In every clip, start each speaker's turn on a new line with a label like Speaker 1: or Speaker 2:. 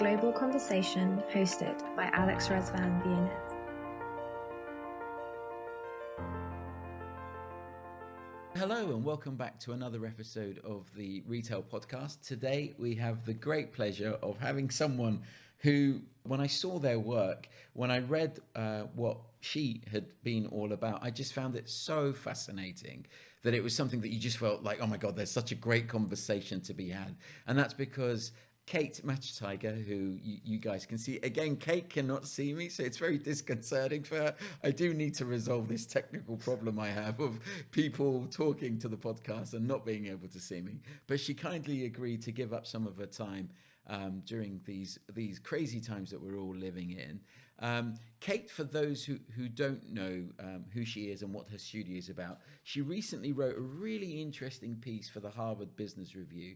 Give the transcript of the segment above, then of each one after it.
Speaker 1: global conversation hosted by Alex Resvan Viennet.
Speaker 2: Hello and welcome back to another episode of the Retail Podcast. Today we have the great pleasure of having someone who, when I saw their work, when I read what she had been all about, I just found it so fascinating that it was something that you just felt like, oh my God, there's such a great conversation to be had. And that's because Kate Machtiger, who you guys can see. Again, Kate cannot see me, so it's very disconcerting for her. I do need to resolve this technical problem I have of people talking to the podcast and not being able to see me. But she kindly agreed to give up some of her time during these crazy times that we're all living in. Kate, for those who don't know who she is and what her studio is about, she recently wrote a really interesting piece for the Harvard Business Review,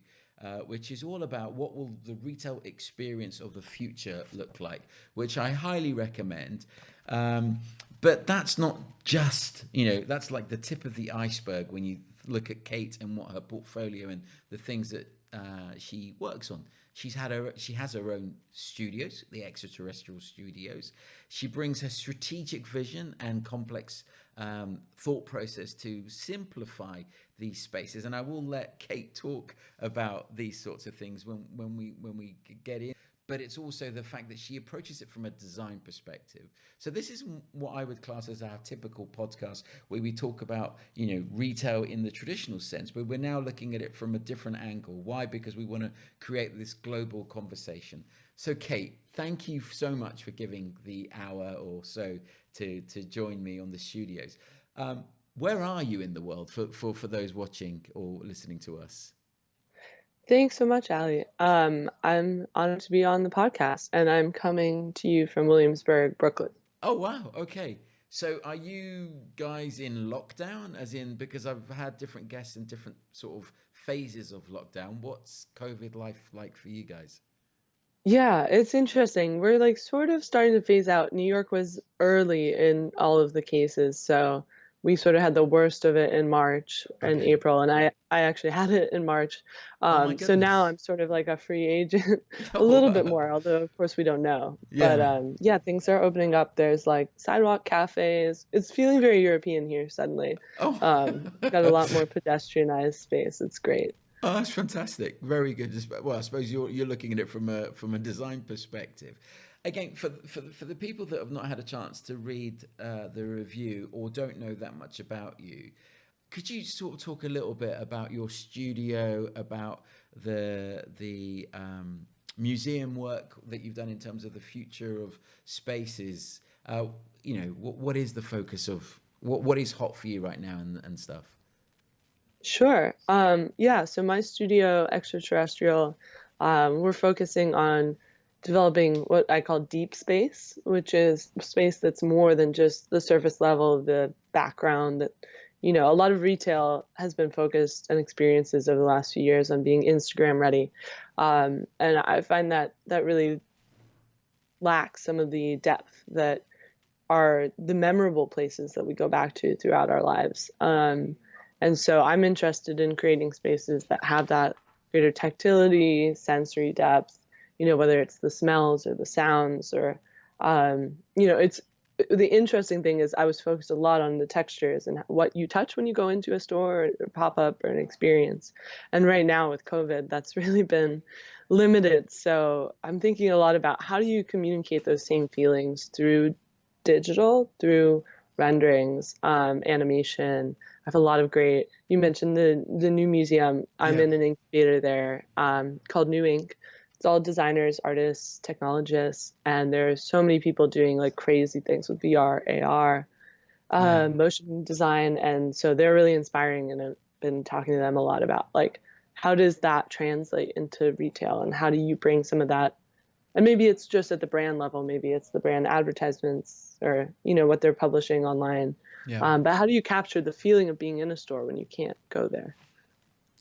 Speaker 2: which is all about what will the retail experience of the future look like, which I highly recommend. But that's not just, that's like the tip of the iceberg when you look at Kate and what her portfolio and the things that she works on. She has her own studios, the Extra Terrestrial Studios. She brings her strategic vision and complex thought process to simplify these spaces. And I will let Kate talk about these sorts of things when we get in. But it's also the fact that she approaches it from a design perspective. So this is what I would class as our typical podcast, where we talk about, retail in the traditional sense, but we're now looking at it from a different angle. Why? Because we want to create this global conversation. So Kate, thank you so much for giving the hour or so to join me on the studios. Where are you in the world for those watching or listening to us?
Speaker 3: Thanks so much, Ali. I'm honored to be on the podcast, and I'm coming to you from Williamsburg, Brooklyn.
Speaker 2: Oh, wow. Okay. So are you guys in lockdown? As in, because I've had different guests in different sort of phases of lockdown. What's COVID life like for you guys?
Speaker 3: Yeah, it's interesting. We're like sort of starting to phase out. New York was early in all of the cases, so we sort of had the worst of it in March and
Speaker 2: Okay.
Speaker 3: April, and I actually had it in March.
Speaker 2: Oh my
Speaker 3: So now
Speaker 2: goodness.
Speaker 3: I'm sort of like a free agent, a
Speaker 2: Oh,
Speaker 3: little bit
Speaker 2: wow.
Speaker 3: more, although of course we don't know. But
Speaker 2: Yeah.
Speaker 3: yeah, things are opening up. There's like sidewalk cafes. It's feeling very European here suddenly.
Speaker 2: Oh.
Speaker 3: Got a lot more pedestrianized space. It's great.
Speaker 2: Oh, that's fantastic. Very good. Well, I suppose you're looking at it from a design perspective. Again, for the people that have not had a chance to read the review or don't know that much about you, could you sort of talk a little bit about your studio, about the museum work that you've done in terms of the future of spaces? What is the focus of what is hot for you right now and stuff?
Speaker 3: Sure. Yeah, so my studio, Extra Terrestrial, we're focusing on developing what I call deep space, which is space that's more than just the surface level, the background that, a lot of retail has been focused and experiences over the last few years on being Instagram ready. And I find that really lacks some of the depth that are the memorable places that we go back to throughout our lives. And so I'm interested in creating spaces that have that greater tactility, sensory depth, whether it's the smells or the sounds or, it's the interesting thing is I was focused a lot on the textures and what you touch when you go into a store or pop-up or an experience. And right now with COVID, that's really been limited. So I'm thinking a lot about how do you communicate those same feelings through digital, through renderings, animation. I have a lot of great. You mentioned the new museum. I'm
Speaker 2: Yeah.
Speaker 3: in an incubator there called New Ink. It's all designers, artists, technologists, and there's so many people doing like crazy things with VR, AR,
Speaker 2: Yeah.
Speaker 3: motion design, and so they're really inspiring. And I've been talking to them a lot about like how does that translate into retail, and how do you bring some of that. And maybe it's just at the brand level, maybe it's the brand advertisements or, what they're publishing online.
Speaker 2: Yeah.
Speaker 3: But how do you capture the feeling of being in a store when you can't go there?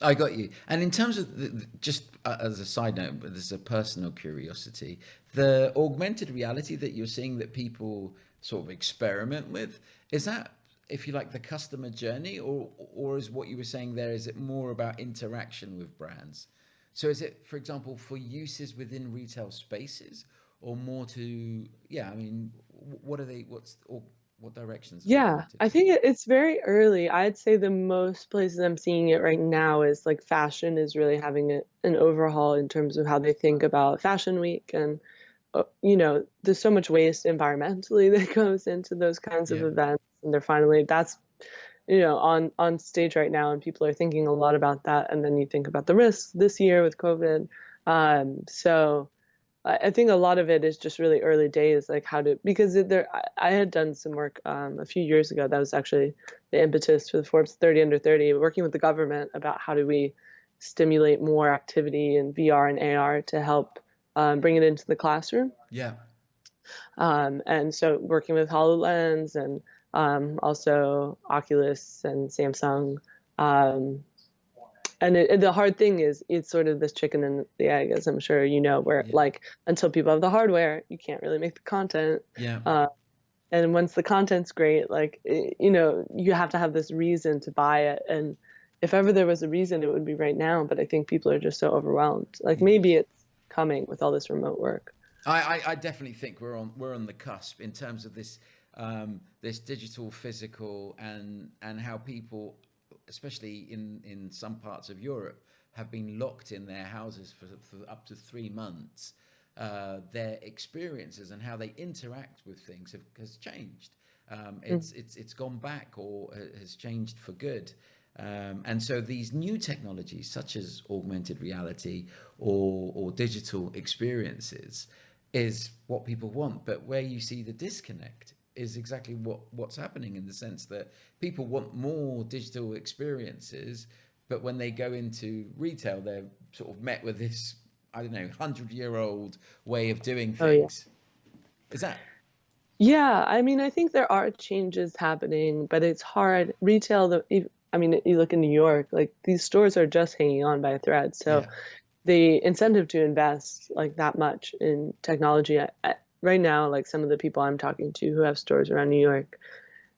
Speaker 2: I got you. And in terms of just as a side note, but this is a personal curiosity, the augmented reality that you're seeing that people sort of experiment with, is that, if you like, the customer journey, or is what you were saying there, is it more about interaction with brands? So is it, for example, for uses within retail spaces, or more to, yeah, I mean, what are they, or what directions are they
Speaker 3: Yeah,
Speaker 2: pointed?
Speaker 3: I think it's very early. I'd say the most places I'm seeing it right now is like fashion is really having an overhaul in terms of how they think about Fashion Week. And there's so much waste environmentally that goes into those kinds of
Speaker 2: Yeah.
Speaker 3: events, and they're finally that's on stage right now, and people are thinking a lot about that. And then you think about the risks this year with COVID. So I think a lot of it is just really early days, like how to, because I had done some work a few years ago. That was actually the impetus for the Forbes 30 under 30, working with the government about how do we stimulate more activity in VR and AR to help bring it into the classroom.
Speaker 2: Yeah.
Speaker 3: And so working with HoloLens and also Oculus and Samsung. Um, and the hard thing is it's sort of this chicken and the egg, as I'm sure you know, where
Speaker 2: Yeah.
Speaker 3: like until people have the hardware, you can't really make the content.
Speaker 2: Yeah.
Speaker 3: And once the content's great, like, you have to have this reason to buy it. And if ever there was a reason, it would be right now. But I think people are just so overwhelmed. Like maybe it's coming with all this remote work.
Speaker 2: I definitely think we're on the cusp in terms of this this digital physical, and how people, especially in some parts of Europe, have been locked in their houses for up to 3 months. Their experiences and how they interact with things has changed. It's gone back, or has changed for good. And so these new technologies, such as augmented reality or digital experiences, is what people want. But where you see the disconnect is exactly what's happening, in the sense that people want more digital experiences, but when they go into retail, they're sort of met with this, I don't know, 100-year-old way of doing
Speaker 3: Oh yeah.
Speaker 2: things. Is that?
Speaker 3: Yeah, I mean, I think there are changes happening, but it's hard. Retail, I mean, you look in New York, like these stores are just hanging on by a thread. So
Speaker 2: Yeah.
Speaker 3: the incentive to invest like that much in technology right now, like some of the people I'm talking to who have stores around New York,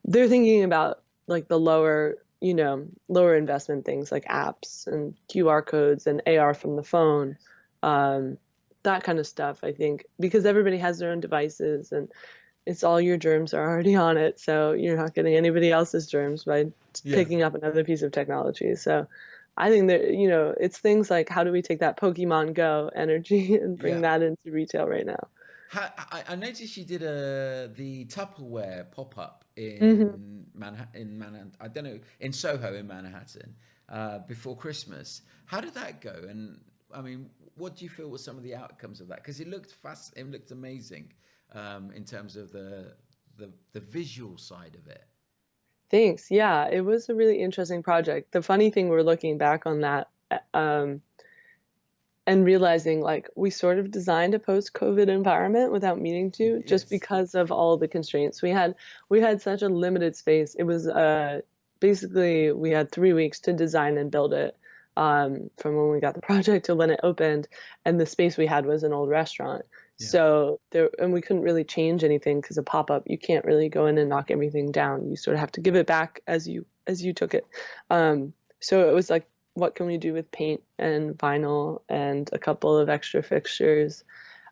Speaker 3: they're thinking about like the lower investment things like apps and QR codes and AR from the phone, um, that kind of stuff. I think because everybody has their own devices, and it's all your germs are already on it, so you're not getting anybody else's germs by
Speaker 2: Yeah.
Speaker 3: picking up another piece of technology. So I think that, it's things like how do we take that Pokemon Go energy and bring
Speaker 2: Yeah.
Speaker 3: that into retail right now?
Speaker 2: I noticed you did the Tupperware pop-up
Speaker 3: Hmm.
Speaker 2: in Manhattan. I don't know, in Soho in Manhattan, before Christmas. How did that go? And I mean, what do you feel were some of the outcomes of that? Because it looked amazing, in terms of the visual side of it.
Speaker 3: Thanks. Yeah, it was a really interesting project. The funny thing, we're looking back on that, um, and realizing like we sort of designed a post-COVID environment without meaning to, just
Speaker 2: Yes.
Speaker 3: because of all the constraints we had. We had such a limited space. It was basically we had 3 weeks to design and build it, from when we got the project to when it opened, and the space we had was an old restaurant.
Speaker 2: Yeah.
Speaker 3: So there, and we couldn't really change anything because a pop-up, you can't really go in and knock everything down. You sort of have to give it back as you took it. So it was like, what can we do with paint and vinyl and a couple of extra fixtures?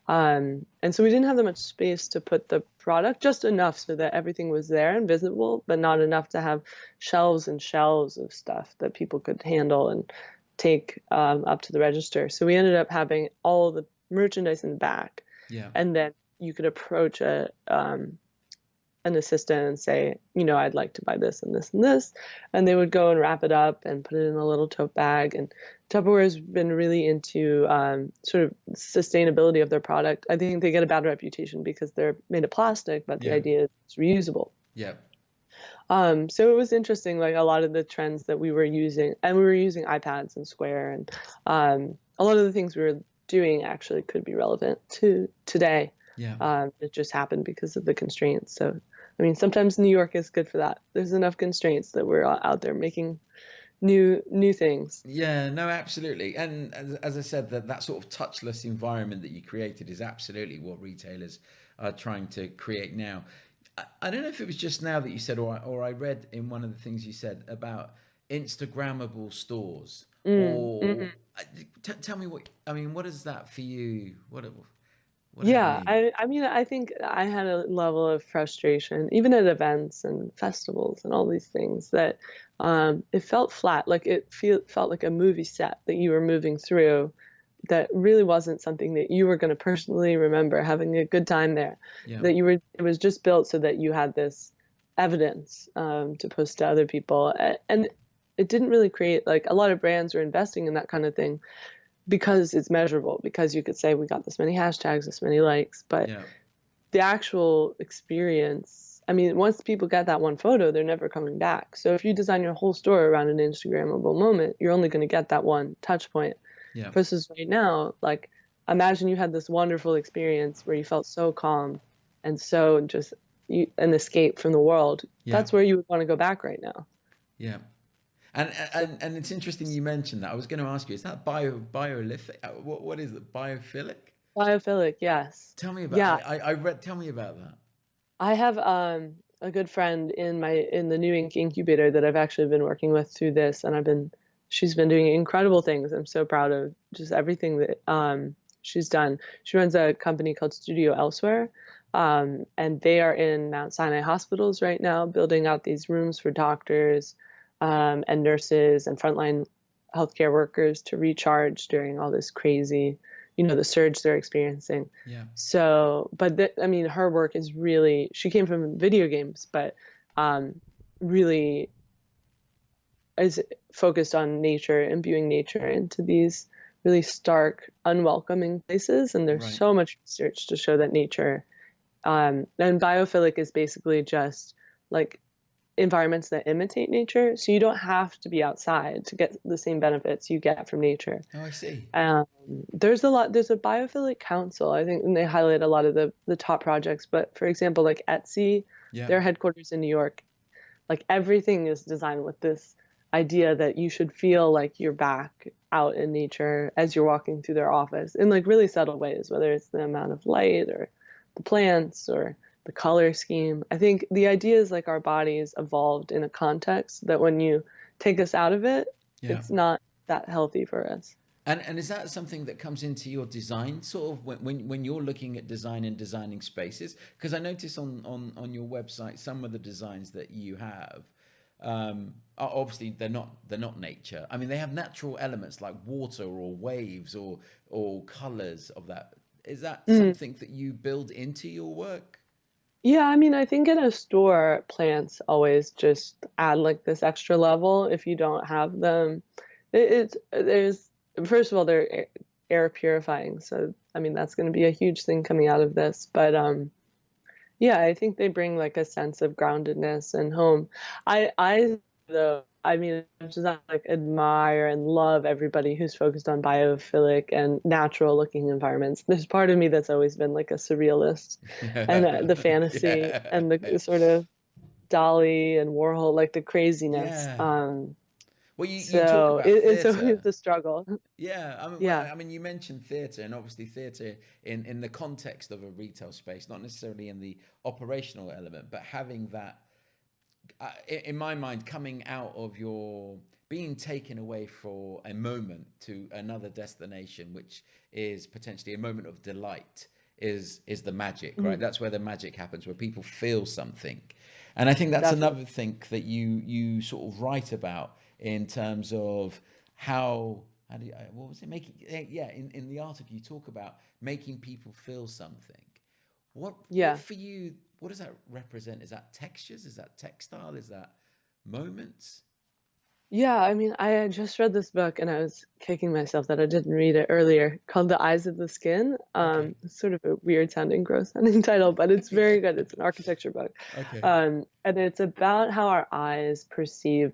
Speaker 3: And so we didn't have that much space to put the product, just enough so that everything was there and visible, but not enough to have shelves and shelves of stuff that people could handle and take up to the register. So we ended up having all the merchandise in the back,
Speaker 2: Yeah.
Speaker 3: and then you could approach an assistant and say, I'd like to buy this and this and this. And they would go and wrap it up and put it in a little tote bag. And Tupperware has been really into sort of sustainability of their product. I think they get a bad reputation because they're made of plastic, but the
Speaker 2: Yeah.
Speaker 3: idea is it's reusable.
Speaker 2: Yeah.
Speaker 3: So it was interesting, like a lot of the trends that we were using, and we were using iPads and Square, and a lot of the things we were doing actually could be relevant to today.
Speaker 2: Yeah.
Speaker 3: It just happened because of the constraints. So, I mean, sometimes New York is good for that. There's enough constraints that we're out there making new things.
Speaker 2: Yeah, no, absolutely. And as I said, that sort of touchless environment that you created is absolutely what retailers are trying to create now. I don't know if it was just now that you said, or I read in one of the things you said about Instagrammable stores. Or
Speaker 3: Mhm.
Speaker 2: tell me what I mean. What is that for you? What does that
Speaker 3: Yeah,
Speaker 2: mean?
Speaker 3: I mean, I think I had a level of frustration, even at events and festivals and all these things, that it felt flat, like felt like a movie set that you were moving through, that really wasn't something that you were going to personally remember having a good time there.
Speaker 2: Yeah,
Speaker 3: It was just built so that you had this evidence to post to other people, and it didn't really create, like, a lot of brands were investing in that kind of thing because it's measurable, because you could say we got this many hashtags, this many likes, but
Speaker 2: yeah,
Speaker 3: the actual experience, I mean, once people get that one photo, they're never coming back. So if you design your whole store around an Instagrammable moment, you're only going to get that one touch point.
Speaker 2: yeah,
Speaker 3: Versus right now, like, imagine you had this wonderful experience where you felt so calm and so just an escape from the world.
Speaker 2: yeah,
Speaker 3: That's where you would want to go back right now.
Speaker 2: yeah.
Speaker 3: So
Speaker 2: And it's interesting you mentioned that. I was going to ask you, is that biolithic? What is it? Biophilic?
Speaker 3: biophilic, yes.
Speaker 2: Tell me about.
Speaker 3: Yeah,
Speaker 2: I read. Tell me about that.
Speaker 3: I have a good friend in the New Ink incubator that I've actually been working with through this, and she's been doing incredible things. I'm so proud of just everything that she's done. She runs a company called Studio Elsewhere, and they are in Mount Sinai hospitals right now, building out these rooms for doctors and nurses and frontline healthcare workers to recharge during all this crazy, the surge they're experiencing.
Speaker 2: Yeah,
Speaker 3: So, but I mean, her work is really, she came from video games, but really is focused on nature, imbuing nature into these really stark, unwelcoming places. And there's
Speaker 2: right.
Speaker 3: so much research to show that nature, and biophilic is basically just like environments that imitate nature. So you don't have to be outside to get the same benefits you get from nature.
Speaker 2: Oh, I see.
Speaker 3: Um, there's a biophilic council, I think, and they highlight a lot of the top projects. But for example, like Etsy,
Speaker 2: Yeah.
Speaker 3: their headquarters in New York, like everything is designed with this idea that you should feel like you're back out in nature as you're walking through their office in like really subtle ways, whether it's the amount of light or the plants or the color scheme. I think the idea is like our bodies evolved in a context that when you take us out of it,
Speaker 2: Yeah.
Speaker 3: it's not that healthy for us.
Speaker 2: And is that something that comes into your design, sort of when you're looking at design and designing spaces? Because I notice on your website some of the designs that you have, are obviously they're not nature. I mean, they have natural elements like water or waves or colors of that. Is that
Speaker 3: Mm.
Speaker 2: something that you build into your work?
Speaker 3: Yeah, I mean, I think in a store, plants always just add like this extra level if you don't have them. There's, first of all, they're air purifying, so I mean that's going to be a huge thing coming out of this. But yeah, I think they bring like a sense of groundedness and home. Though, I mean, I just like admire and love everybody who's focused on biophilic and natural looking environments. There's part of me that's always been like a surrealist, and the fantasy
Speaker 2: Yeah.
Speaker 3: and the sort of Dali and Warhol, like the craziness.
Speaker 2: Yeah. Well, you talk
Speaker 3: So
Speaker 2: about
Speaker 3: it's always
Speaker 2: theatre.
Speaker 3: a struggle.
Speaker 2: Yeah, I mean, well,
Speaker 3: Yeah.
Speaker 2: I mean, you mentioned theatre, and obviously theatre in the context of a retail space, not necessarily in the operational element, but having that, in my mind, coming out of your being taken away for a moment to another destination, which is potentially a moment of delight, is the magic, right?
Speaker 3: Mhm.
Speaker 2: That's where the magic happens, where people feel something, and I think that's
Speaker 3: Definitely.
Speaker 2: another thing that you sort of write about in terms of how do you, what was it making, yeah, in the article you talk about making people feel something. What
Speaker 3: Yeah.
Speaker 2: for you, what does that represent? Is that textures, is that textile, is that moments?
Speaker 3: Yeah, I mean, I had just read this book and I was kicking myself that I didn't read it earlier, called The Eyes of the Skin.
Speaker 2: Okay.
Speaker 3: It's sort of a weird sounding, gross sounding title, but it's very good. It's an architecture book.
Speaker 2: Okay.
Speaker 3: And it's about how our eyes perceive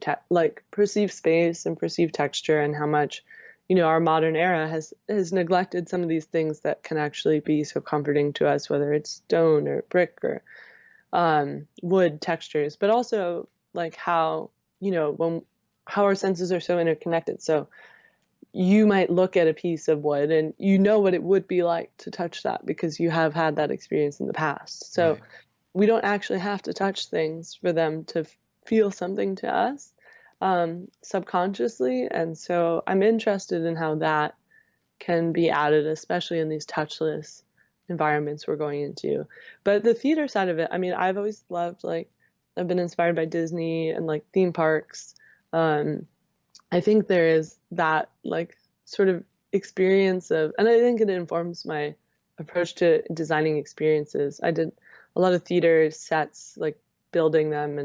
Speaker 3: space and perceive texture, and how much, our modern era has neglected some of these things that can actually be so comforting to us, whether it's stone or brick or wood textures, but also like how, when how our senses are so interconnected. So you might look at a piece of wood and you know what it would be like to touch that because you have had that experience in the past. So
Speaker 2: Right.
Speaker 3: we don't actually have to touch things for them to feel something to us. subconsciously. And so I'm interested in how that can be added, especially in these touchless environments we're going into. But the theater side of it, I mean, I've always loved, like, I've been inspired by Disney and like theme parks. Um, I think there is that like sort of experience of, and I think it informs my approach to designing experiences. I did a lot of theater sets, like building them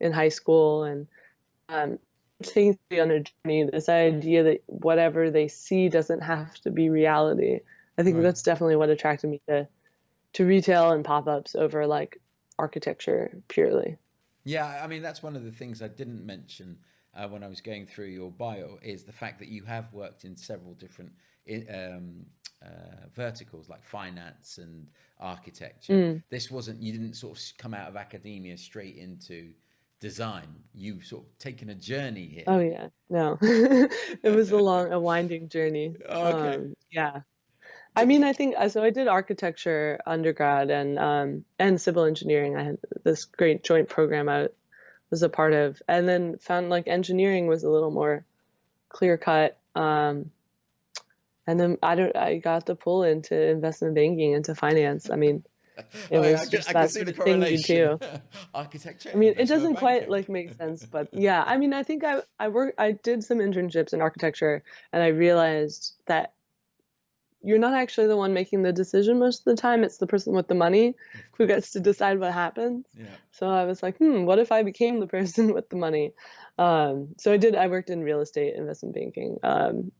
Speaker 3: in high school, and taking somebody on a journey. This idea that whatever they see doesn't have to be reality. I think
Speaker 2: Right.
Speaker 3: that's definitely what attracted me to retail and pop-ups over like architecture purely.
Speaker 2: Yeah, I mean, that's one of the things I didn't mention when I was going through your bio is the fact that you have worked in several different verticals like finance and architecture.
Speaker 3: Mm.
Speaker 2: This wasn't, you didn't sort of come out of academia straight into design. You've sort of taken a journey here.
Speaker 3: Oh yeah, no, it was a winding journey.
Speaker 2: Okay.
Speaker 3: Yeah, I
Speaker 2: So,
Speaker 3: mean, I think so. I did architecture undergrad and civil engineering. I had this great joint program I was a part of, and then found like engineering was a little more clear cut. And then I got the pull into investment banking, into finance. I mean, it
Speaker 2: oh, yeah,
Speaker 3: was just
Speaker 2: I can
Speaker 3: that
Speaker 2: see
Speaker 3: sort
Speaker 2: the
Speaker 3: of thing you
Speaker 2: correlation.
Speaker 3: do.
Speaker 2: Architecture,
Speaker 3: I mean, it
Speaker 2: investment
Speaker 3: doesn't quite
Speaker 2: banking.
Speaker 3: like make sense, but yeah, I mean, I think I did some internships in architecture, and I realized that you're not actually the one making the decision most of the time. It's the person with the money
Speaker 2: Of
Speaker 3: who
Speaker 2: course.
Speaker 3: gets to decide what happens.
Speaker 2: Yeah.
Speaker 3: So I was like, what if I became the person with the money? So I worked in real estate investment banking,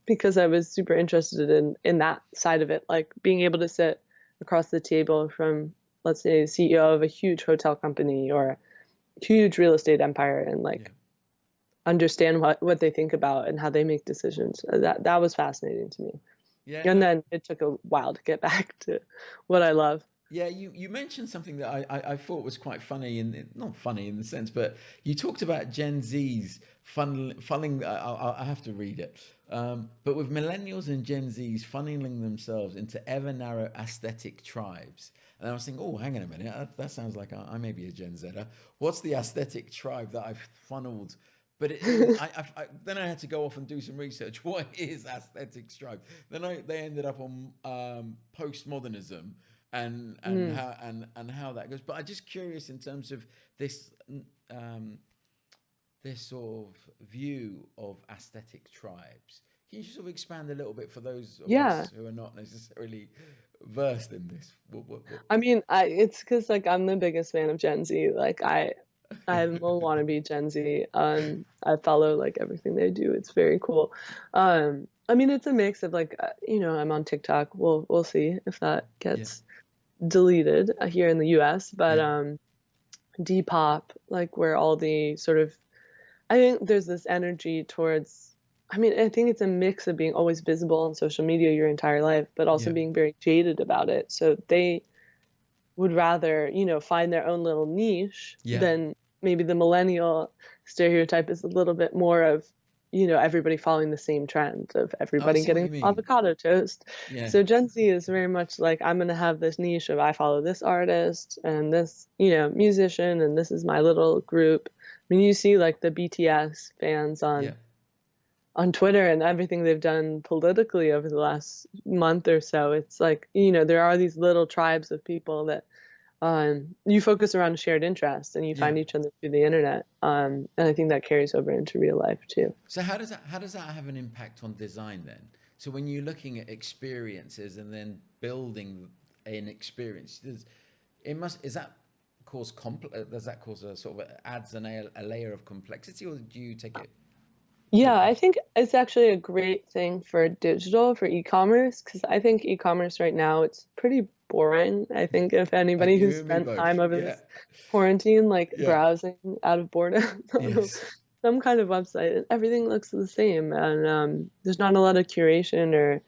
Speaker 3: because I was super interested in that side of it, like being able to sit across the table from, let's say, the CEO of a huge hotel company or huge real estate empire, and
Speaker 2: Yeah.
Speaker 3: like understand what they think about and how they make decisions. That was fascinating to me.
Speaker 2: Yeah,
Speaker 3: And
Speaker 2: no,
Speaker 3: then it took a while to get back to what I love.
Speaker 2: yeah, you mentioned something that I thought was quite funny, and not funny in the sense, but you talked about Gen Z's funneling. I have to read it, but with millennials and Gen Z's funneling themselves into ever narrow aesthetic tribes. And I was thinking, oh, hang on a minute, that sounds like I may be a Gen Zer. What's the aesthetic tribe that I've funneled? But then I had to go off and do some research. What is aesthetic stripe? They ended up on postmodernism
Speaker 3: Mm.
Speaker 2: and how that goes. But I'm just curious in terms of this um, this sort of view of aesthetic tribes. Can you sort of expand a little bit for those of
Speaker 3: Yeah.
Speaker 2: us who are not necessarily versed in this? What?
Speaker 3: I mean, it's because like I'm the biggest fan of Gen Z. Like I'm a wannabe Gen Z. I follow like everything they do. It's very cool. I mean, it's a mix of like, I'm on TikTok. We'll see if that
Speaker 2: Yeah,
Speaker 3: gets deleted here in the US. But
Speaker 2: yeah,
Speaker 3: Depop, like where all the sort of, I think there's this energy towards, I mean, I think it's a mix of being always visible on social media your entire life, but also
Speaker 2: yeah,
Speaker 3: being very jaded about it. So they would rather, find their own little niche
Speaker 2: yeah.
Speaker 3: than maybe the millennial stereotype is a little bit more of, everybody following the same trend of
Speaker 2: Oh, I
Speaker 3: everybody
Speaker 2: see what
Speaker 3: getting
Speaker 2: you mean.
Speaker 3: avocado toast.
Speaker 2: Yeah.
Speaker 3: So Gen Z is very much like, I'm going to have this niche of I follow this artist and this, musician, and this is my little group. I mean, you see like the BTS fans
Speaker 2: Yeah.
Speaker 3: on Twitter and everything they've done politically over the last month or so. It's like, there are these little tribes of people that you focus around a shared interest and you
Speaker 2: Yeah.
Speaker 3: find each other through the internet. And I think that carries over into real life too.
Speaker 2: So how does that have an impact on design then? So when you're looking at experiences and then building an experience, does that cause a sort of adds a layer of complexity, or do you take it to the
Speaker 3: Yeah, I
Speaker 2: positive?
Speaker 3: think it's actually a great thing for digital, for e-commerce, because I think e-commerce right now, it's pretty boring. I think if anybody
Speaker 2: You
Speaker 3: who's
Speaker 2: and me
Speaker 3: spent
Speaker 2: both.
Speaker 3: time over
Speaker 2: Yeah.
Speaker 3: this quarantine, like
Speaker 2: Yeah.
Speaker 3: browsing out of boredom on
Speaker 2: Yes.
Speaker 3: some kind of website, everything looks the same, and there's not a lot of curation or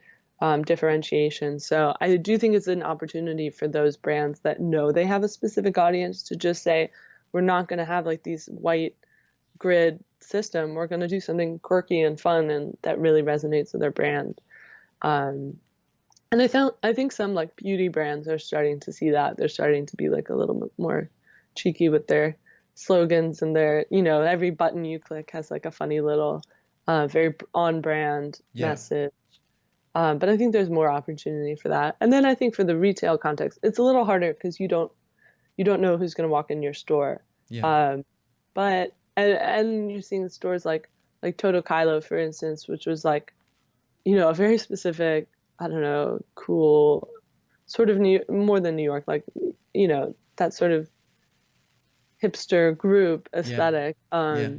Speaker 3: differentiation. So I do think it's an opportunity for those brands that know they have a specific audience to just say, we're not going to have like these white grid system. We're going to do something quirky and fun and that really resonates with their brand. Um, and I think some like beauty brands are starting to see that. They're starting to be like a little bit more cheeky with their slogans and their, you know, every button you click has like a funny little, very on brand
Speaker 2: Yeah.
Speaker 3: message. But I think there's more opportunity for that. And then I think for the retail context, it's a little harder because you don't know who's going to walk in your store.
Speaker 2: Yeah.
Speaker 3: But and you're seeing stores like Toto Kylo, for instance, which was like, you know, a very specific, I don't know, cool sort of more than New York, like, you know, that sort of hipster group
Speaker 2: Yeah.
Speaker 3: aesthetic
Speaker 2: Yeah.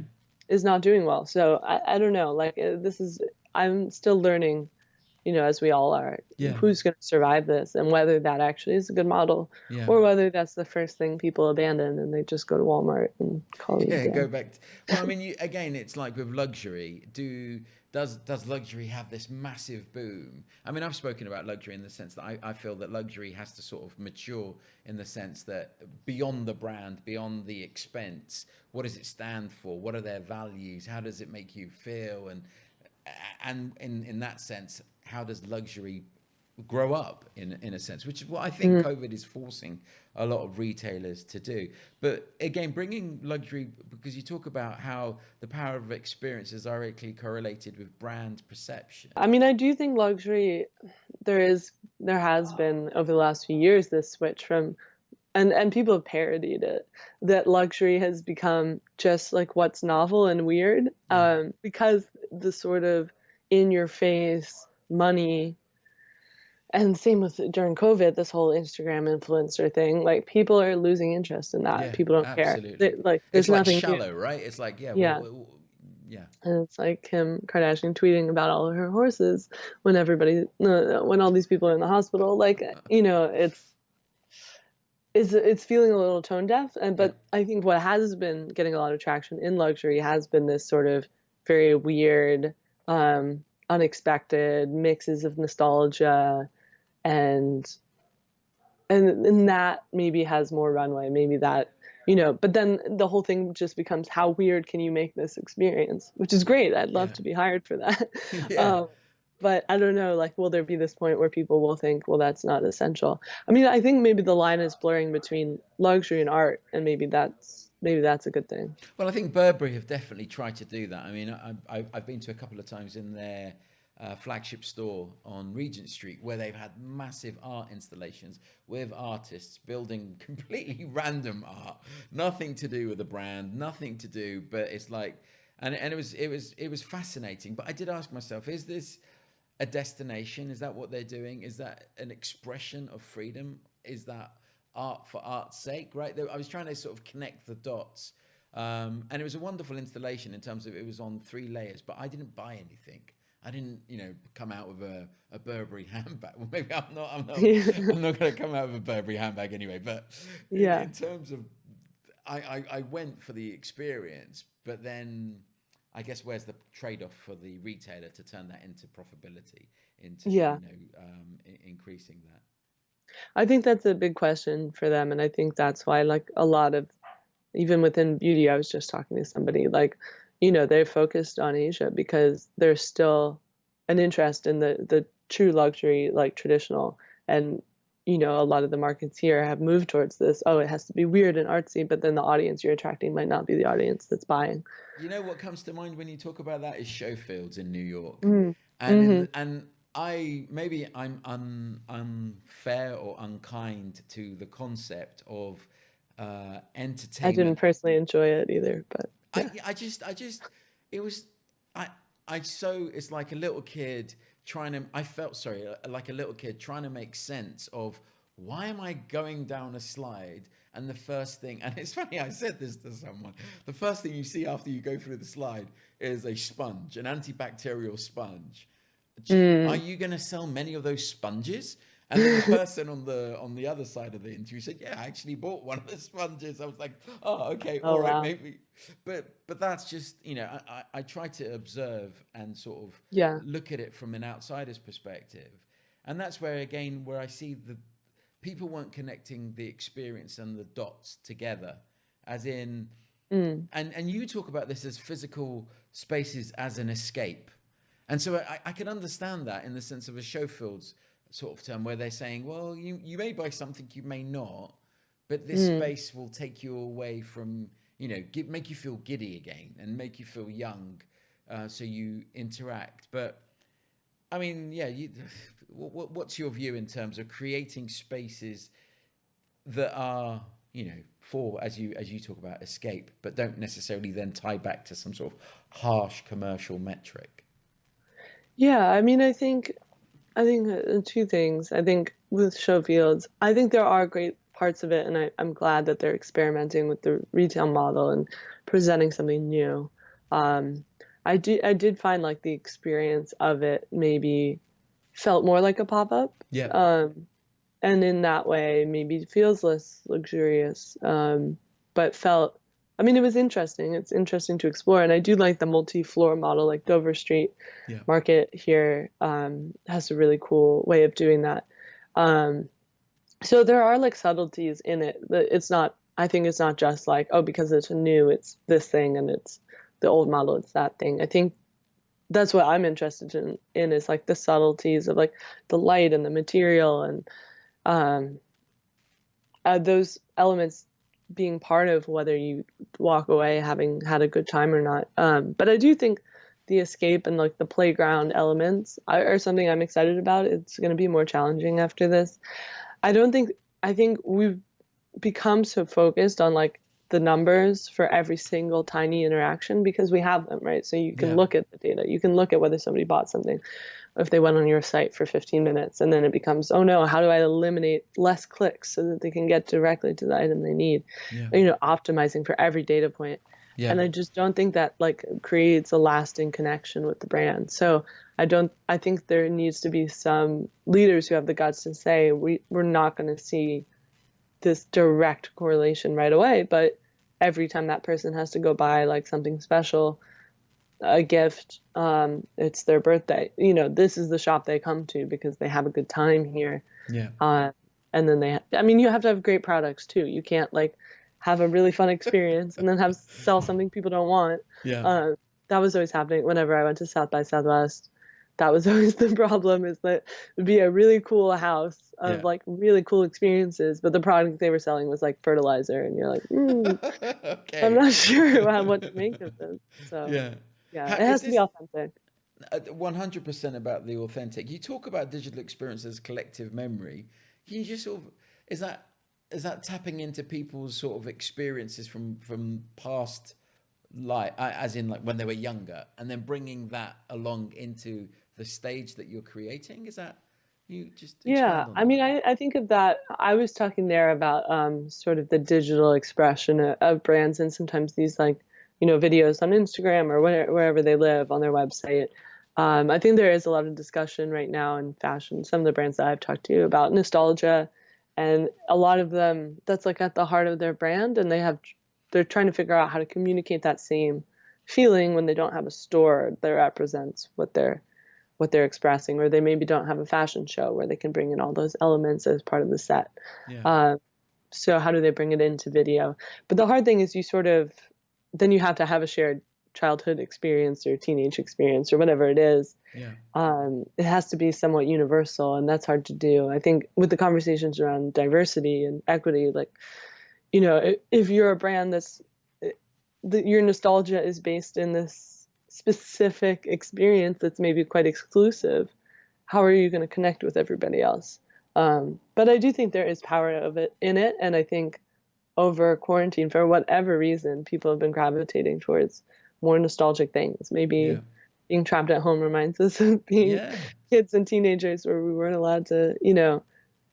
Speaker 3: is not doing well. So I don't know, like I'm still learning, you know, as we all are,
Speaker 2: Yeah.
Speaker 3: who's going to survive this and whether that actually is a good model
Speaker 2: Yeah.
Speaker 3: or whether that's the first thing people abandon and they just go to Walmart and call it a
Speaker 2: Yeah,
Speaker 3: day.
Speaker 2: go back. Well, I mean, again, it's like with luxury. Does luxury have this massive boom? I mean, I've spoken about luxury in the sense that I feel that luxury has to sort of mature in the sense that beyond the brand, beyond the expense, what does it stand for? What are their values? How does it make you feel? And in that sense, how does luxury grow up in a sense, which is what I think COVID is forcing a lot of retailers to do. But again, bringing luxury, because you talk about how the power of experience is directly correlated with brand perception.
Speaker 3: I mean, I do think luxury, there has been over the last few years this switch from, and people have parodied it, that luxury has become just like what's novel and weird,
Speaker 2: Yeah.
Speaker 3: because the sort of in your face money. And same with during COVID, this whole Instagram influencer thing, like people are losing interest in that.
Speaker 2: Yeah,
Speaker 3: People don't care.
Speaker 2: absolutely.
Speaker 3: Like
Speaker 2: It's
Speaker 3: there's
Speaker 2: like
Speaker 3: nothing new.
Speaker 2: shallow, right? It's like, yeah,
Speaker 3: Yeah.
Speaker 2: yeah.
Speaker 3: And it's like Kim Kardashian tweeting about all of her horses when when all these people are in the hospital. Like, you know, it's feeling a little tone deaf.
Speaker 2: Yeah.
Speaker 3: But I think what has been getting a lot of traction in luxury has been this sort of very weird, unexpected mixes of nostalgia and and that maybe has more runway, maybe that, you know, but then the whole thing just becomes how weird can you make this experience, which is great. I'd love
Speaker 2: Yeah.
Speaker 3: to be hired for that.
Speaker 2: Yeah.
Speaker 3: But I don't know, like, will there be this point where people will think, well, that's not essential? I mean, I think maybe the line is blurring between luxury and art, and maybe that's a good thing.
Speaker 2: Well, I think Burberry have definitely tried to do that. I mean, I've been to a couple of times in their flagship store on Regent Street where they've had massive art installations with artists building completely random art, nothing to do with the brand, nothing to do, but it's like, and it was fascinating. But I did ask myself, is this a destination? Is that what they're doing? Is that an expression of freedom? Is that art for art's sake, right? I was trying to sort of connect the dots. And it was a wonderful installation in terms of it was on 3 layers, but I didn't buy anything. I didn't, you know, come out with a Burberry handbag. Well, maybe I'm not, I'm not going to come out with a Burberry handbag anyway. But
Speaker 3: Yeah.
Speaker 2: in terms of, I went for the experience, but then I guess where's the trade-off for the retailer to turn that into profitability, into,
Speaker 3: Yeah.
Speaker 2: you know, increasing that?
Speaker 3: I think that's a big question for them. And I think that's why, like, a lot of, even within beauty, I was just talking to somebody, like, you know, they focused on Asia because there's still an interest in the true luxury, like traditional. And, you know, a lot of the markets here have moved towards this, oh, it has to be weird and artsy, but then the audience you're attracting might not be the audience that's buying.
Speaker 2: You know what comes to mind when you talk about that is show fields in New York,
Speaker 3: Mm.
Speaker 2: and
Speaker 3: Hmm.
Speaker 2: and maybe I'm unfair or unkind to the concept of
Speaker 3: I didn't
Speaker 2: entertainment.
Speaker 3: personally enjoy it either, but yeah.
Speaker 2: I just it was I I so it's like a little kid trying to I felt sorry like a little kid trying to make sense of why am I going down a slide, and the first thing, and it's funny, I said this to someone, the first thing you see after you go through the slide is a sponge, an antibacterial sponge. Are
Speaker 3: Mm.
Speaker 2: you going to sell many of those sponges? And then the person on the other side of the interview said, "Yeah, I actually bought one of the sponges." I was like, "Oh, okay, all
Speaker 3: Oh
Speaker 2: right,
Speaker 3: wow.
Speaker 2: maybe." But that's just, you know, I try to observe and sort of
Speaker 3: Yeah.
Speaker 2: look at it from an outsider's perspective, and that's where again where I see the people weren't connecting the experience and the dots together, as in,
Speaker 3: Mm.
Speaker 2: and you talk about this as physical spaces as an escape. And so I can understand that in the sense of a show fields sort of term where they're saying, well, you may buy something, you may not, but this
Speaker 3: Mm.
Speaker 2: space will take you away from, make you feel giddy again and make you feel young, so you interact. But I mean, yeah, what's your view in terms of creating spaces that are, for, as you talk about, escape, but don't necessarily then tie back to some sort of harsh commercial metric?
Speaker 3: Yeah, I mean, I think two things. I think with show fields, I think there are great parts of it, and I'm glad that they're experimenting with the retail model and presenting something new. Um, I did find like the experience of it maybe felt more like a pop-up.
Speaker 2: Yeah.
Speaker 3: And in that way maybe it feels less luxurious, but felt, I mean, it was interesting. It's interesting to explore, and I do like the multi-floor model. Like Dover Street
Speaker 2: Yeah.
Speaker 3: Market here has a really cool way of doing that. um, so there are like subtleties in it. It's not, I think it's not just like, oh, because it's new it's this thing, and it's the old model it's that thing. I think that's what I'm interested in is like the subtleties of like the light and the material, and um, those elements being part of whether you walk away having had a good time or not. But I do think the escape and like the playground elements are something I'm excited about. It's going to be more challenging after this. I don't think, I think we've become so focused on like the numbers for every single tiny interaction because we have them, right? So you can
Speaker 2: Yeah.
Speaker 3: look at the data, you can look at whether somebody bought something, if they went on your site for 15 minutes, and then it becomes, oh no, how do I eliminate less clicks so that they can get directly to the item they need?
Speaker 2: Yeah.
Speaker 3: Optimizing for every data point.
Speaker 2: Yeah.
Speaker 3: And I just don't think that like creates a lasting connection with the brand. So I think there needs to be some leaders who have the guts to say, we're not going to see this direct correlation right away, but every time that person has to go buy like something special, a gift, it's their birthday, this is the shop they come to because they have a good time here.
Speaker 2: Yeah.
Speaker 3: And then I mean, you have to have great products too. You can't like have a really fun experience and then sell something people don't want.
Speaker 2: Yeah.
Speaker 3: That was always happening whenever I went to South by Southwest. That was always the problem, is that it would be a really cool house of
Speaker 2: Yeah.
Speaker 3: like really cool experiences, but the product they were selling was like fertilizer, and you're like,
Speaker 2: Okay.
Speaker 3: I'm not sure what to make of this. So
Speaker 2: Yeah.
Speaker 3: yeah, it
Speaker 2: Is
Speaker 3: has to be
Speaker 2: this
Speaker 3: authentic.
Speaker 2: 100% about the authentic? You talk about digital experience as collective memory. Can you just sort of, is that tapping into people's sort of experiences from past life, as in like when they were younger, and then bringing that along into the stage that you're creating? Is that, you just
Speaker 3: Yeah,
Speaker 2: expand on
Speaker 3: I
Speaker 2: that?
Speaker 3: mean, I think of that. I was talking there about sort of the digital expression of brands, and sometimes these like, videos on Instagram or wherever they live on their website. I think there is a lot of discussion right now in fashion, some of the brands that I've talked to about nostalgia, and a lot of them, that's like at the heart of their brand, and they're trying to figure out how to communicate that same feeling when they don't have a store that represents what they're expressing, or they maybe don't have a fashion show where they can bring in all those elements as part of the set.
Speaker 2: Yeah.
Speaker 3: So how do they bring it into video? But the hard thing is then you have to have a shared childhood experience or teenage experience or whatever it is.
Speaker 2: Yeah.
Speaker 3: It has to be somewhat universal, and that's hard to do. I think with the conversations around diversity and equity, like, if you're a brand your nostalgia is based in this specific experience that's maybe quite exclusive, how are you going to connect with everybody else? But I do think there is power of it in it, and I think over quarantine, for whatever reason, people have been gravitating towards more nostalgic things. Maybe
Speaker 2: Yeah.
Speaker 3: being trapped at home reminds us of being
Speaker 2: Yeah.
Speaker 3: kids and teenagers, where we weren't allowed to,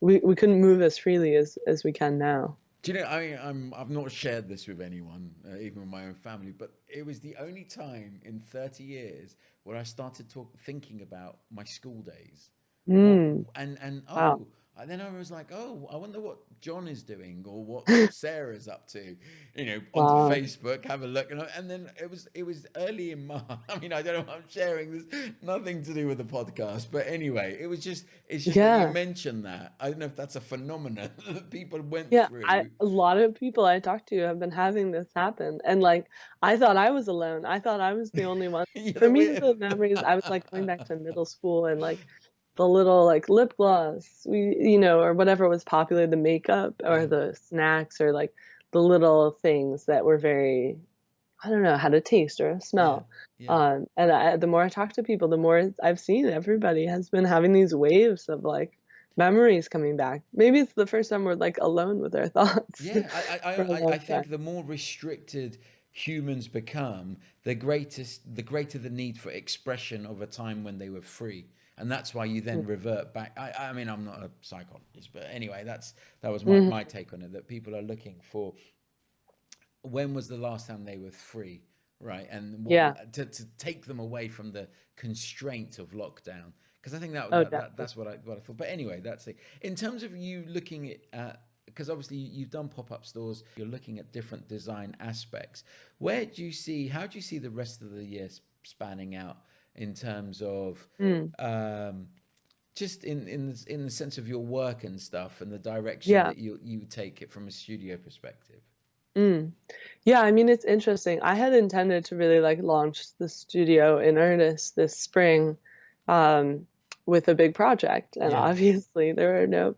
Speaker 3: we couldn't move as freely as we can now.
Speaker 2: Do you know, I've not shared this with anyone, even with my own family, but it was the only time in 30 years where I started thinking about my school days. What,
Speaker 3: Mm,
Speaker 2: and
Speaker 3: wow.
Speaker 2: and then I was like, oh, I wonder what John is doing or what Sarah's up to, onto
Speaker 3: Wow.
Speaker 2: Facebook, have a look. And then it was early in March. I mean, I don't know what I'm sharing. There's nothing to do with the podcast. But anyway, it's just that you
Speaker 3: Yeah.
Speaker 2: mentioned that. I don't know if that's a phenomenon that people went
Speaker 3: Yeah,
Speaker 2: through.
Speaker 3: a lot of people I talk to have been having this happen, and, like, I thought I was alone. I thought I was the only one.
Speaker 2: Yeah,
Speaker 3: For
Speaker 2: that
Speaker 3: me,
Speaker 2: we
Speaker 3: the memories, I was, like, going back to middle school, and, like, the little, like, lip gloss, or whatever was popular, the makeup or
Speaker 2: yeah,
Speaker 3: the snacks, or, like, the little things that were very, I don't know, how to taste or
Speaker 2: Yeah.
Speaker 3: smell.
Speaker 2: Yeah.
Speaker 3: The more I talk to people, the more I've seen everybody has been having these waves of like memories coming back. Maybe it's the first time we're like alone with our thoughts
Speaker 2: Yeah,
Speaker 3: for a long
Speaker 2: I think
Speaker 3: time.
Speaker 2: the more restricted humans become, the greater the need for expression of a time when they were free, and that's why you then revert back. I mean, I'm not a psychologist, but anyway, that was
Speaker 3: Mhm.
Speaker 2: my take on it. That people are looking for when was the last time they were free, right? And
Speaker 3: Yeah.
Speaker 2: to take them away from the constraint of lockdown, because I think
Speaker 3: Oh, definitely.
Speaker 2: that's what I thought. But anyway, that's it. In terms of you looking at, because obviously you've done pop-up stores, you're looking at different design aspects. How do you see the rest of the year spanning out in terms of
Speaker 3: Mm.
Speaker 2: um, just in the sense of your work and stuff and the direction
Speaker 3: Yeah.
Speaker 2: that you take it from a studio perspective?
Speaker 3: Mm. Yeah, I mean, it's interesting. I had intended to really like launch the studio in earnest this spring, um, with a big project, and
Speaker 2: Yeah.
Speaker 3: obviously there are no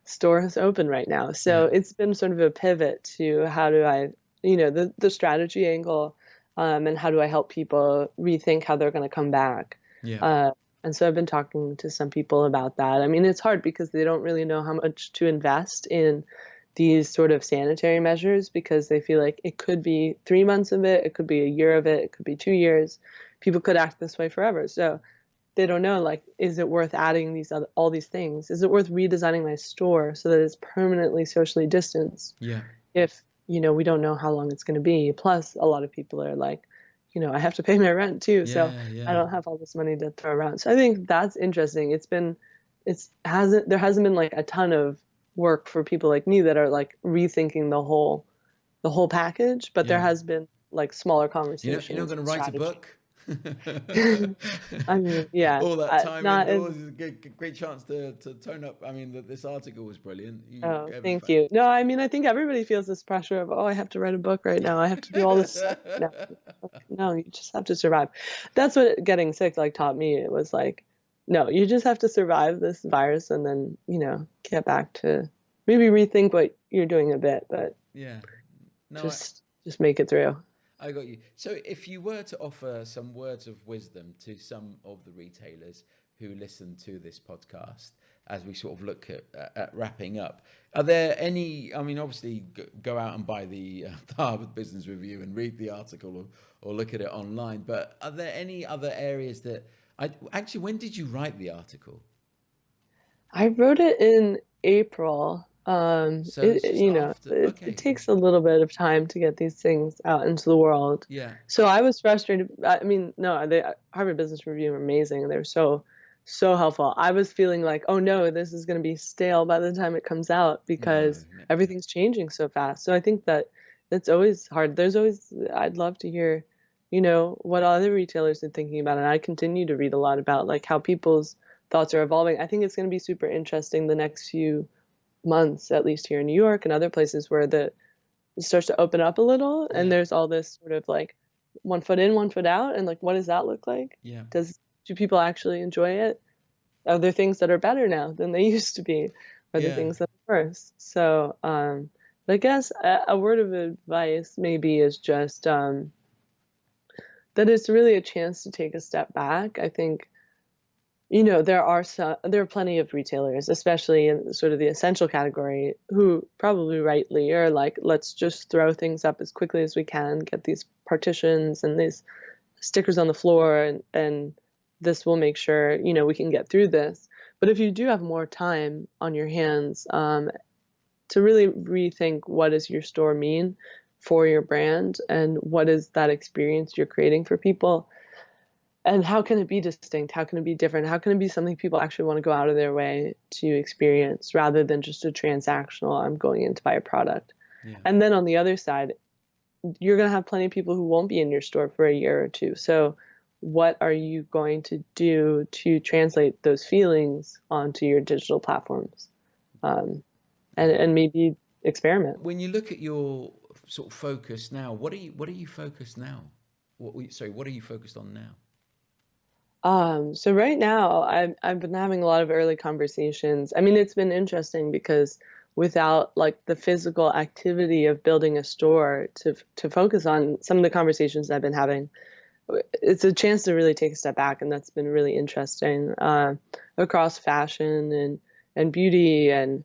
Speaker 3: stores open right now. So
Speaker 2: Yeah.
Speaker 3: it's been sort of a pivot to how do I, the strategy angle, and how do I help people rethink how they're going to come back.
Speaker 2: Yeah.
Speaker 3: Uh, and so I've been talking to some people about that. I mean, it's hard because they don't really know how much to invest in these sort of sanitary measures because they feel like it could be 3 months of it, it could be a year of it, it could be 2 years. People could act this way forever. So they don't know, like, is it worth adding all these things? Is it worth redesigning my store so that it's permanently socially distanced
Speaker 2: Yeah.
Speaker 3: if, we don't know how long it's going to be? Plus, a lot of people are like, I have to pay my rent too, so
Speaker 2: Yeah.
Speaker 3: I
Speaker 2: Yeah.
Speaker 3: don't have all this money to throw around. So I think that's interesting. There hasn't been like a ton of work for people like me that are like rethinking the whole package, but there
Speaker 2: Yeah.
Speaker 3: has been like smaller
Speaker 2: You're not
Speaker 3: conversations
Speaker 2: going to
Speaker 3: and
Speaker 2: write a
Speaker 3: strategy.
Speaker 2: book.
Speaker 3: I mean, yeah,
Speaker 2: All that time
Speaker 3: not as
Speaker 2: indoors is a great chance to tone up. I mean, this article was brilliant. You
Speaker 3: oh,
Speaker 2: gave a
Speaker 3: thank you. No, I mean, I think everybody feels this pressure of, oh, I have to write a book right now. I have to do all this stuff right now. Like, no, you just have to survive. That's what getting sick like taught me. It was like, no, you just have to survive this virus and then, get back to maybe rethink what you're doing a bit, but
Speaker 2: Yeah. No,
Speaker 3: just make it through.
Speaker 2: I got you. So, if you were to offer some words of wisdom to some of the retailers who listen to this podcast, as we sort of look at wrapping up, are there any? I mean, obviously, go out and buy the Harvard Business Review and read the article, or look at it online. But are there any other areas that actually? When did you write the article?
Speaker 3: I wrote it in April.
Speaker 2: So it's just after.
Speaker 3: It
Speaker 2: Okay.
Speaker 3: takes a little bit of time to get these things out into the world.
Speaker 2: Yeah.
Speaker 3: So I was frustrated. I mean, no, the Harvard Business Review are amazing. They're so helpful. I was feeling like, oh no, this is going to be stale by the time it comes out
Speaker 2: No.
Speaker 3: because
Speaker 2: No, yeah.
Speaker 3: everything's changing so fast. So I think that it's always hard. I'd love to hear, what other retailers are thinking about. And I continue to read a lot about like how people's thoughts are evolving. I think it's going to be super interesting the next few months, at least here in New York and other places where it starts to open up a little, and
Speaker 2: Yeah.
Speaker 3: there's all this sort of like one foot in, one foot out, and like what does that look like?
Speaker 2: Yeah.
Speaker 3: Do people actually enjoy it? Are there things that are better now than they used to be? Are there
Speaker 2: Yeah.
Speaker 3: things that are worse? So, but I guess a word of advice maybe is just that it's really a chance to take a step back. I think there are plenty of retailers, especially in sort of the essential category, who probably rightly are like, let's just throw things up as quickly as we can, get these partitions and these stickers on the floor, and this will make sure, we can get through this. But if you do have more time on your hands, to really rethink what does your store mean for your brand and what is that experience you're creating for people, and how can it be distinct? How can it be different? How can it be something people actually want to go out of their way to experience rather than just a transactional, I'm going in to buy a product?
Speaker 2: Yeah.
Speaker 3: And then on the other side, you're going to have plenty of people who won't be in your store for a year or two. So what are you going to do to translate those feelings onto your digital platforms? And maybe experiment.
Speaker 2: When you look at your sort of focus now, what are you focused now? What are you focused on now?
Speaker 3: So right now, I've been having a lot of early conversations. I mean, it's been interesting because without like the physical activity of building a store to focus on some of the conversations I've been having. It's a chance to really take a step back, and that's been really interesting across fashion and beauty and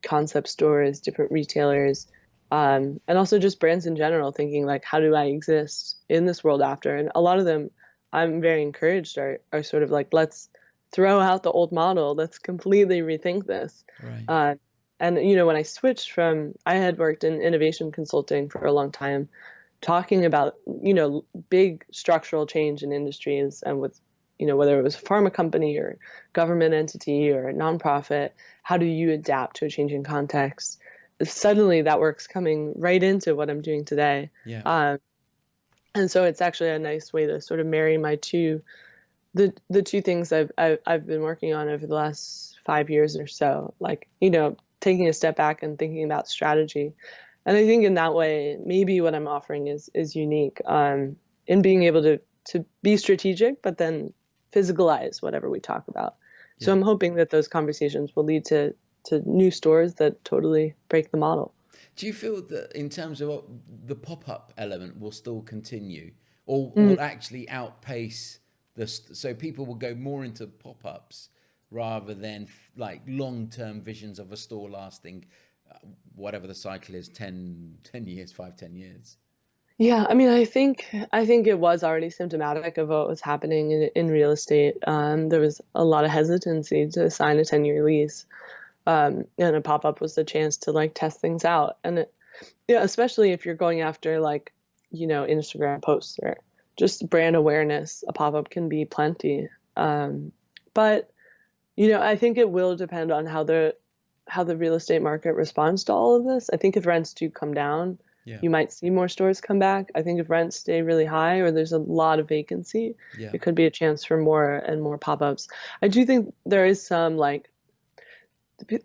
Speaker 3: concept stores, different retailers, and also just brands in general, thinking like, how do I exist in this world after? And a lot of them, I'm very encouraged, are sort of like, let's throw out the old model, let's completely rethink this.
Speaker 2: Right.
Speaker 3: And when I switched from, I had worked in innovation consulting for a long time, talking about, big structural change in industries and with, whether it was a pharma company or government entity or a nonprofit, how do you adapt to a changing context? Suddenly that work's coming right into what I'm doing today.
Speaker 2: Yeah.
Speaker 3: And so it's actually a nice way to sort of marry the two things I've been working on over the last 5 years or so, like, taking a step back and thinking about strategy. And I think in that way, maybe what I'm offering is unique in being able to be strategic, but then physicalize whatever we talk about.
Speaker 2: Yeah.
Speaker 3: So I'm hoping that those conversations will lead to new stores that totally break the model.
Speaker 2: Do you feel that in terms of the pop-up element will still continue, or will actually outpace so people will go more into pop-ups rather than like long-term visions of a store lasting whatever the cycle is, 10 years, 5-10 years?
Speaker 3: Yeah, I mean, I think it was already symptomatic of what was happening in real estate. There was a lot of hesitancy to sign a 10-year lease, and a pop-up was the chance to like test things out. And especially if you're going after like, Instagram posts or just brand awareness, a pop-up can be plenty. But I think it will depend on how the real estate market responds to all of this. I think if rents do come down, you might see more stores come back. I think if rents stay really high or there's a lot of vacancy, it could be a chance for more and more pop-ups. I do think there is some like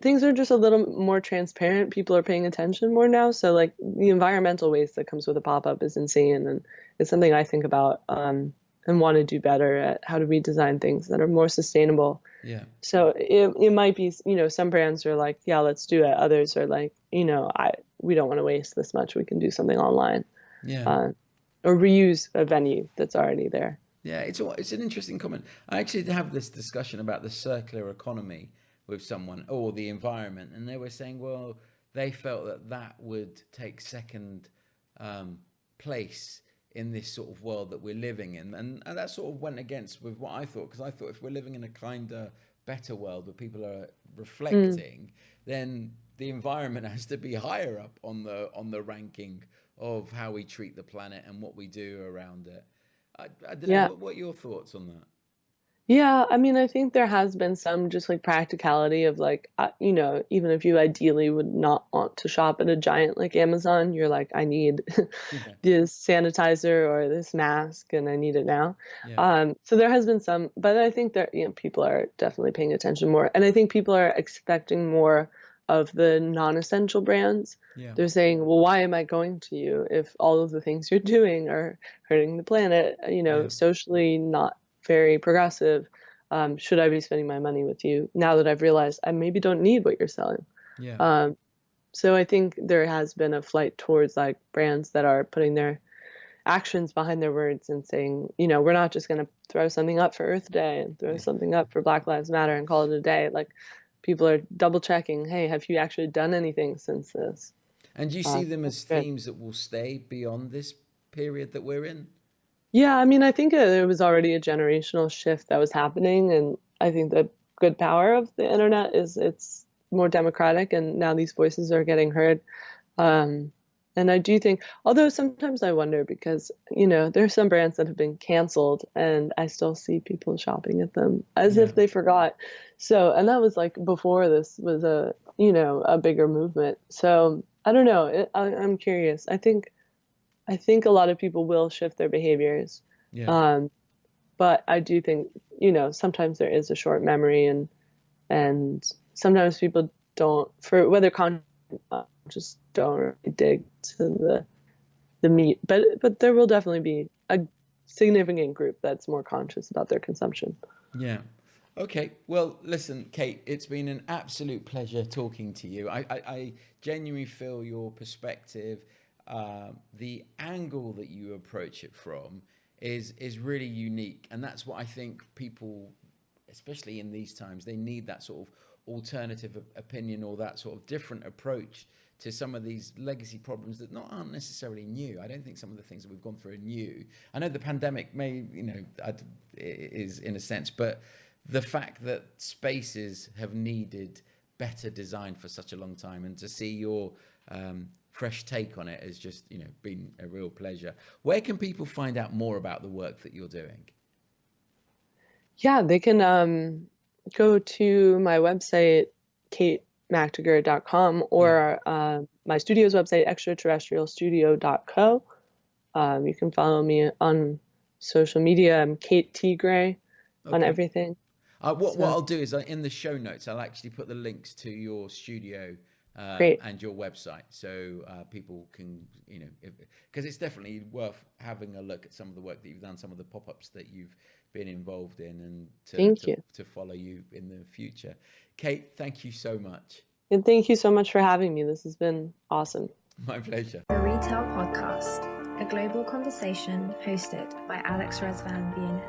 Speaker 3: things are just a little more transparent. People are paying attention more now. So like the environmental waste that comes with a pop-up is insane. And it's something I think about and want to do better at. How do we design things that are more sustainable?
Speaker 2: Yeah.
Speaker 3: So it might be, some brands are like, yeah, let's do it. Others are like, we don't want to waste this much. We can do something online.
Speaker 2: Yeah.
Speaker 3: Or reuse a venue that's already there.
Speaker 2: Yeah, it's an interesting comment. I actually have this discussion about the circular economy with someone, or the environment, and they were saying, well, they felt that would take second place in this sort of world that we're living in, and that sort of went against with what I thought, because I thought if we're living in a kinder, better world where people are reflecting, then the environment has to be higher up on the ranking of how we treat the planet and what we do around it. I don't know, what are your thoughts on that?
Speaker 3: Yeah, I mean, I think there has been some just like practicality of like, even if you ideally would not want to shop at a giant like Amazon, you're like, I need
Speaker 2: Yeah.
Speaker 3: this sanitizer or this mask and I need it now.
Speaker 2: Yeah.
Speaker 3: So there has been some, but I think that, people are definitely paying attention more. And I think people are expecting more of the non-essential brands.
Speaker 2: Yeah.
Speaker 3: They're saying, well, why am I going to you if all of the things you're doing are hurting the planet, socially not very progressive? Should I be spending my money with you now that I've realized I maybe don't need what you're selling?
Speaker 2: Yeah.
Speaker 3: So I think there has been a flight towards like brands that are putting their actions behind their words and saying, we're not just going to throw something up for Earth Day and throw something up for Black Lives Matter and call it a day. Like people are double checking, hey, have you actually done anything since this?
Speaker 2: And do you see them as themes that will stay beyond this period that we're in?
Speaker 3: Yeah, I mean, I think there was already a generational shift that was happening, and I think the good power of the internet is it's more democratic, and now these voices are getting heard. And I do think, although sometimes I wonder because, there are some brands that have been canceled, and I still see people shopping at them as if they forgot. So, and that was like before this was a bigger movement. So I don't know. I'm curious. I think a lot of people will shift their behaviors.
Speaker 2: Yeah.
Speaker 3: But I do think, sometimes there is a short memory and sometimes people don't, for whether conscious, just don't really dig to the meat. But there will definitely be a significant group that's more conscious about their consumption.
Speaker 2: Yeah. Okay, well, listen, Kate, it's been an absolute pleasure talking to you. I genuinely feel your perspective, the angle that you approach it from is really unique, and that's what I think people, especially in these times, they need that sort of alternative opinion or that sort of different approach to some of these legacy problems that aren't necessarily new. I don't think some of the things that we've gone through are new. I know the pandemic is in a sense, but the fact that spaces have needed better design for such a long time, and to see your fresh take on it has just been a real pleasure. Where can people find out more about the work that you're doing?
Speaker 3: Yeah, they can go to my website, katemachtiger.com, or my studio's website, extraterrestrialstudio.co. You can follow me on social media. I'm Kate T. Gray on everything.
Speaker 2: What I'll do is in the show notes, I'll actually put the links to your studio and your website, so people can, because it's definitely worth having a look at some of the work that you've done, some of the pop-ups that you've been involved in, and to follow you in the future. Kate, thank you so much.
Speaker 3: And thank you so much for having me. This has been awesome.
Speaker 2: My pleasure.
Speaker 1: The Retail Podcast, a global conversation hosted by Alex Rezvan, the